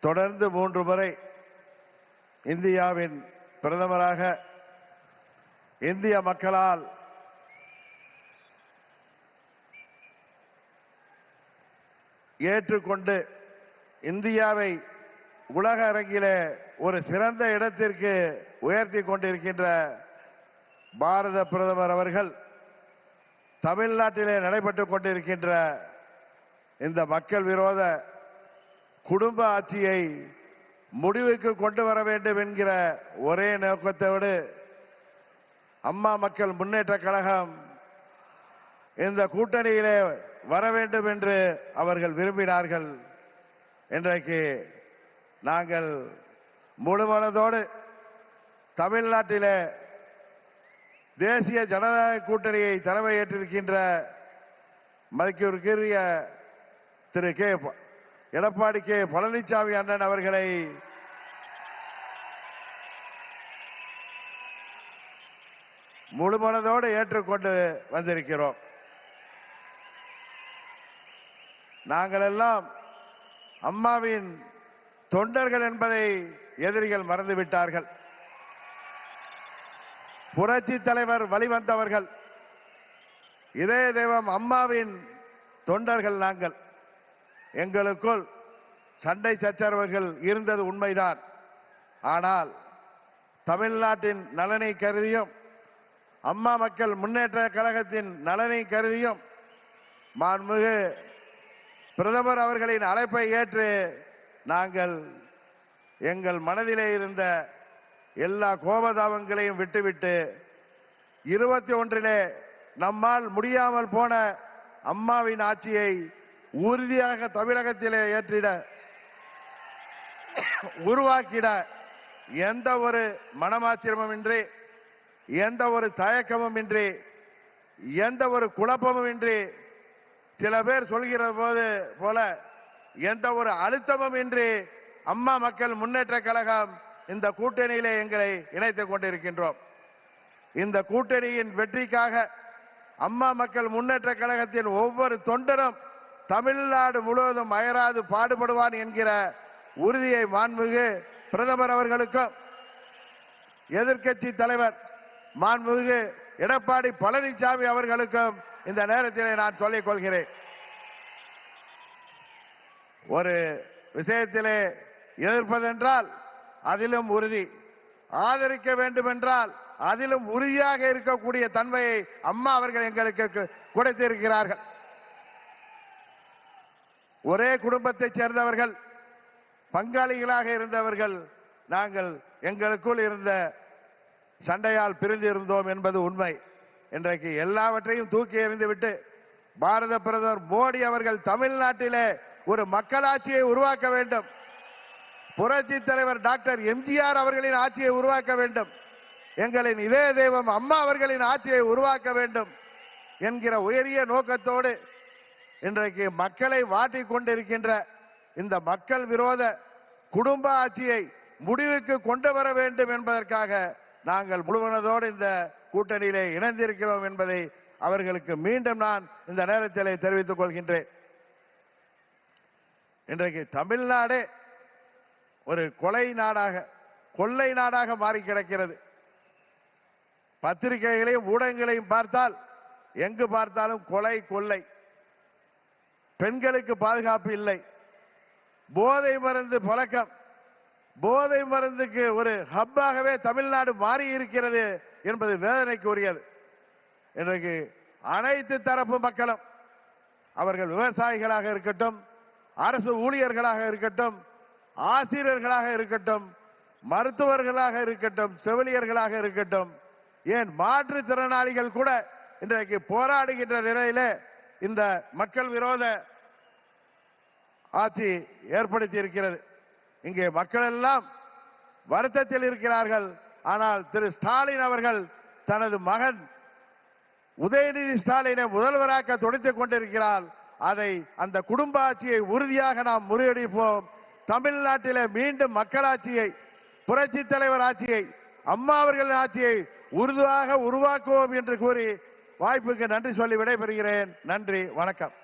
தொடர்ந்து 3 முறை இந்தியாவின் பிரதமராக இந்திய மக்களால் ஏற்றுக்கொண்டு இந்தியாவை உலக அரங்கிலே ஒரு சிறந்த இடத்திற்கு உயர்த்தி கொண்டிருக்கின்ற பாரத பிரதமர் அவர்கள் தமிழ்நாட்டிலே நடைபெற்றுக் கொண்டிருக்கின்ற இந்த மக்கள் விரோத குடும்ப ஆட்சியை முடிவுக்கு கொண்டு வர வேண்டும் என்கிற ஒரே நோக்கத்தோடு அம்மா மக்கள் முன்னேற்ற கழகம் இந்த கூட்டணியிலே வர வேண்டும் என்று அவர்கள் விரும்பினார்கள். இன்றைக்கு நாங்கள் முழுமனதோடு தமிழ்நாட்டிலே தேசிய ஜனநாயக கூட்டணியை தலைமையேற்றிருக்கின்ற மதிப்பிற்குரிய திரு எடப்பாடி கே பழனிசாமி அண்ணன் அவர்களை முழுமனதோடு ஏற்றுக்கொண்டு வந்திருக்கிறோம். நாங்கள் எல்லாம் அம்மாவின் தொண்டர்கள் என்பதை எதிரிகள் மறந்துவிட்டார்கள். புரட்சி தலைவர் வழிவந்தவர்கள், இதய தெய்வம் அம்மாவின் தொண்டர்கள் நாங்கள். எங்களுக்குள் சண்டை சச்சரவுகள் இருந்தது உண்மைதான். ஆனால் தமிழ்நாட்டின் நலனை கருதியும் அம்மா மக்கள் முன்னேற்ற கழகத்தின் நலனை கருதியும் மாண்புமிகு பிரதமர் அவர்களின் அழைப்பை ஏற்று நாங்கள் எங்கள் மனதிலே இருந்த எல்லா கோபதாபங்களையும் விட்டுவிட்டு 21 நம்மால் முடியாமல் போன அம்மாவின் ஆட்சியை உறுதியாக தமிழகத்திலே ஏற்றிட உருவாக்கிட எந்த ஒரு மனமாச்சரியமும் இன்றி, எந்த ஒரு தயக்கமும் இன்றி, எந்த ஒரு குழப்பமும் இன்றி, சில பேர் சொல்கிற போல எந்த ஒரு அழுத்தமும் இன்றி அம்மா மக்கள் முன்னேற்ற கழகம் இந்த கூட்டணியிலே எங்களை இணைத்துக் கொண்டிருக்கின்றோம். இந்த கூட்டணியின் வெற்றிக்காக அம்மா மக்கள் முன்னேற்ற கழகத்தின் ஒவ்வொரு தொண்டரும் தமிழ்நாடு முழுவதும் அயராது பாடுபடுவான் என்கிற உறுதியை மாண்புமிகு பிரதமர் அவர்களுக்கும் எதிர்க்கட்சி தலைவர் மாண்புமிகு எடப்பாடி பழனிசாமி அவர்களுக்கும் இந்த நேரத்திலே நான் சொல்லிக் கொள்கிறேன். ஒரு விஷயத்திலே எதிர்ப்பதென்றால் அதிலும் உறுதி, ஆதரிக்க வேண்டும் என்றால் அதிலும் உறுதியாக இருக்கக்கூடிய தன்மையை அம்மா அவர்கள் எங்களுக்கு கொடுத்திருக்கிறார்கள். ஒரே குடும்பத்தைச் சேர்ந்தவர்கள், பங்காளிகளாக இருந்தவர்கள் நாங்கள். எங்களுக்குள் இருந்த சண்டையால் பிரிந்து இருந்தோம் என்பது உண்மை. இன்றைக்கு எல்லாவற்றையும் தூக்கி எறிந்துவிட்டு பாரத பிரதமர் மோடி அவர்கள் தமிழ்நாட்டிலே ஒரு மக்களாட்சியை உருவாக்க வேண்டும், புரட்சி தலைவர் டாக்டர் எம்ஜிஆர் அவர்களின் ஆட்சியை உருவாக்க வேண்டும், எங்களின் இதய தெய்வம் அம்மா அவர்களின் ஆட்சியை உருவாக்க வேண்டும் என்கிற உயரிய நோக்கத்தோடு இன்றைக்கு மக்களை வாட்டிக் கொண்டிருக்கின்ற இந்த மக்கள் விரோத குடும்ப ஆட்சியை முடிவுக்கு கொண்டு வர வேண்டும் என்பதற்காக நாங்கள் முழுமனதோடு இந்த கூட்டணியிலே இணைந்திருக்கிறோம் என்பதை அவர்களுக்கு மீண்டும் நான் இந்த நேரத்தில் தெரிவித்துக் கொள்கின்றேன். இன்றைக்கு தமிழ்நாடு ஒரு கொலை நாடாக, கொள்ளை நாடாக மாறி கிடக்கிறது. பத்திரிகைகளையும் ஊடகங்களையும் பார்த்தால் எங்கு பார்த்தாலும் கொலை, கொள்ளை, பெண்களுக்கு பாதுகாப்பு இல்லை, போதை மருந்து பழக்கம், போதை மருந்துக்கு ஒரு ஹப்பாகவே தமிழ்நாடு மாறி இருக்கிறது என்பது வேதனைக்கு உரியது. இன்றைக்கு அனைத்து தரப்பு மக்களும், அவர்கள் விவசாயிகளாக இருக்கட்டும், அரசு ஊழியர்களாக இருக்கட்டும், ஆசிரியர்களாக இருக்கட்டும், மருத்துவர்களாக இருக்கட்டும், செவிலியர்களாக இருக்கட்டும், ஏன் மாற்றுத்திறனாளிகள் கூட இன்றைக்கு போராடுகின்ற நிலையிலே இந்த மக்கள் விரோத ஆட்சி ஏற்படுத்தி இருக்கிறது. இங்கே மக்கள் எல்லாம் வருத்தத்தில் இருக்கிறார்கள். ஆனால் திரு ஸ்டாலின் அவர்கள் தனது மகன் உதயநிதி ஸ்டாலினை முதல்வராக்க துடித்துக் கொண்டிருக்கிறார். அதை அந்த குடும்ப ஆட்சியை உறுதியாக நாம் முறியடிப்போம். தமிழ்நாட்டிலே மீண்டும் மக்களாட்சியை, புரட்சி தலைவர் ஆட்சியை, அம்மா அவர்களின் ஆட்சியை உறுதியாக உருவாக்குவோம் என்று கூறி வாய்ப்புக்கு நன்றி சொல்லி விடைபெறுகிறேன். நன்றி, வணக்கம்.